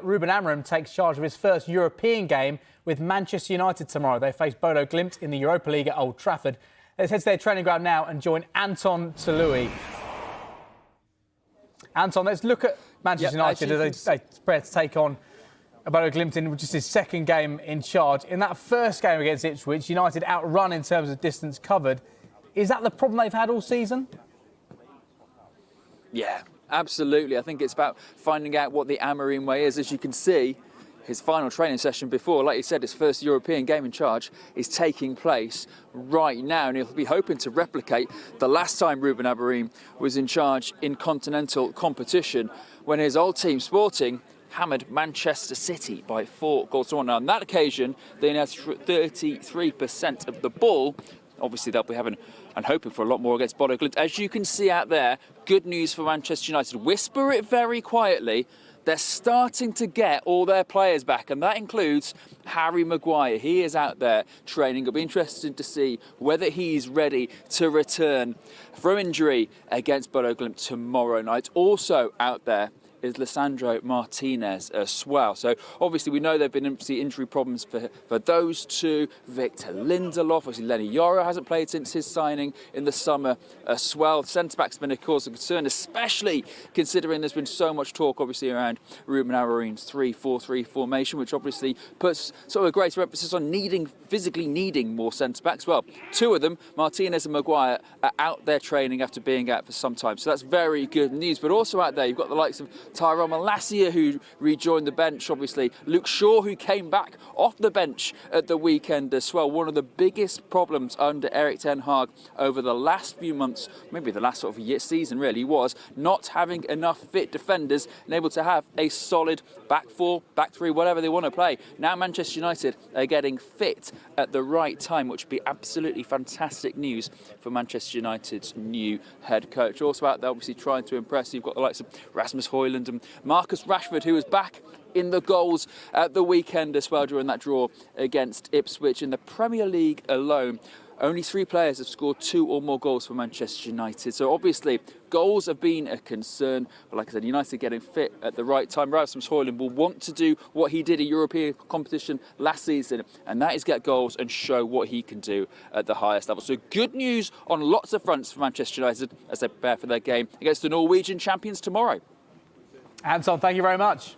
Ruben Amorim takes charge of his first European game with Manchester United tomorrow. They face Bodo Glimt in the Europa League at Old Trafford. Let's head to their training ground now and join Anton Tolui. Anton, let's look at Manchester United as they prepare to take on Bodo Glimt in just his second game in charge. In that first game against Ipswich, United outrun in terms of distance covered. Is that the problem they've had all season? Yeah, absolutely. I think it's about finding out what the Amorim way is. As you can see, his final training session before, like you said, his first European game in charge is taking place right now. And he'll be hoping to replicate the last time Ruben Amorim was in charge in continental competition when his old team, Sporting, hammered Manchester City by 4-1. Now, on that occasion, they had 33% of the ball. Obviously, they'll be having and hoping for a lot more against Bodo Glimt. As you can see out there, good news for Manchester United. Whisper it very quietly. They're starting to get all their players back, and that includes Harry Maguire. He is out there training. It'll be interesting to see whether he's ready to return from injury against Bodo Glimt tomorrow night. Also out there is Lisandro Martinez as well. So obviously we know there have been injury problems for those two. Victor Lindelof, obviously Lenny Yoro hasn't played since his signing in the summer as well. Centre-back's been of course a concern, especially considering there's been so much talk obviously around Ruben Amorim's 3-4-3 formation, which obviously puts sort of a greater emphasis on physically needing more centre-backs. Well, two of them, Martinez and Maguire, are out there training after being out for some time. So that's very good news. But also out there, you've got the likes of Tyrone Malacia, who rejoined the bench, obviously. Luke Shaw, who came back off the bench at the weekend as well. One of the biggest problems under Erik ten Hag over the last few months, maybe the last sort of season really, was not having enough fit defenders and able to have a solid back four, back three, whatever they want to play. Now Manchester United are getting fit at the right time, which would be absolutely fantastic news for Manchester United's new head coach. Also out there, obviously trying to impress. You've got the likes of Rasmus Højlund and Marcus Rashford, who was back in the goals at the weekend as well during that draw against Ipswich. In the Premier League alone, only 3 players have scored 2 or more goals for Manchester United. So obviously, goals have been a concern. But like I said, United getting fit at the right time. Rasmus Højlund will want to do what he did in European competition last season, and that is get goals and show what he can do at the highest level. So good news on lots of fronts for Manchester United as they prepare for their game against the Norwegian champions tomorrow. Anton, thank you very much.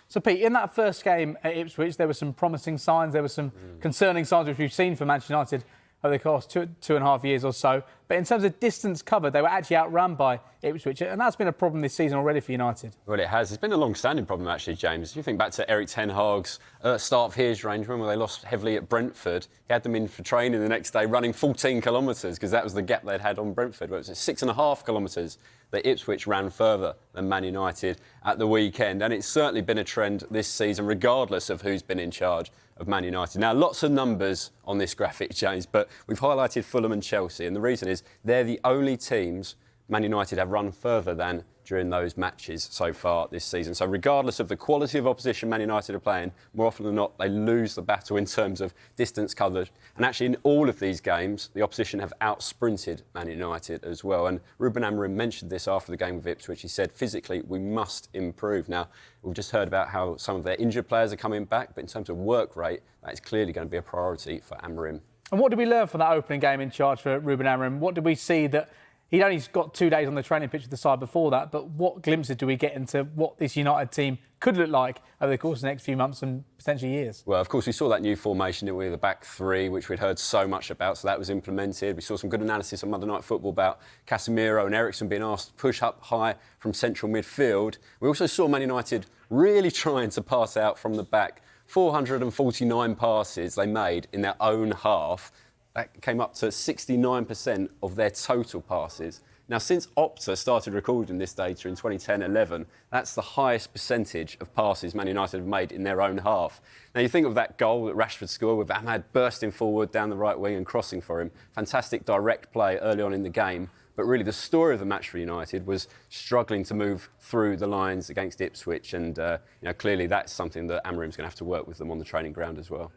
So, Pete, in that first game at Ipswich, there were some promising signs. There were some concerning signs which we've seen for Manchester United over the course of 2.5 years or so. But in terms of distance covered, they were actually outrun by Ipswich. And that's been a problem this season already for United. Well, it has. It's been a long-standing problem, actually, James. If you think back to Erik ten Hag's start of his range, remember they lost heavily at Brentford. He had them in for training the next day, running 14 kilometres, because that was the gap they'd had on Brentford. Well, it was 6.5 kilometres that Ipswich ran further than Man United at the weekend. And it's certainly been a trend this season, regardless of who's been in charge of Man United. Now, lots of numbers on this graphic, James, but we've highlighted Fulham and Chelsea, and the reason is they're the only teams Man United have run further than during those matches so far this season. So regardless of the quality of opposition Man United are playing, more often than not, they lose the battle in terms of distance covered. And actually, in all of these games, the opposition have out-sprinted Man United as well. And Ruben Amorim mentioned this after the game with Ipswich. He said, physically, we must improve. Now, we've just heard about how some of their injured players are coming back, but in terms of work rate, that is clearly going to be a priority for Amorim. And what did we learn from that opening game in charge for Ruben Amorim? What did we see that he'd only got 2 days on the training pitch with the side before that, but what glimpses do we get into what this United team could look like over the course of the next few months and potentially years? Well, of course, we saw that new formation, didn't we, the back three, which we'd heard so much about, so that was implemented. We saw some good analysis on Monday Night Football about Casemiro and Eriksen being asked to push up high from central midfield. We also saw Man United really trying to pass out from the back. 449 passes they made in their own half. That came up to 69% of their total passes. Now, since Opta started recording this data in 2010-11, that's the highest percentage of passes Man United have made in their own half. Now, you think of that goal that Rashford scored with Ahmad bursting forward down the right wing and crossing for him. Fantastic direct play early on in the game. But really, the story of the match for United was struggling to move through the lines against Ipswich. And clearly, that's something that Amorim's going to have to work with them on the training ground as well.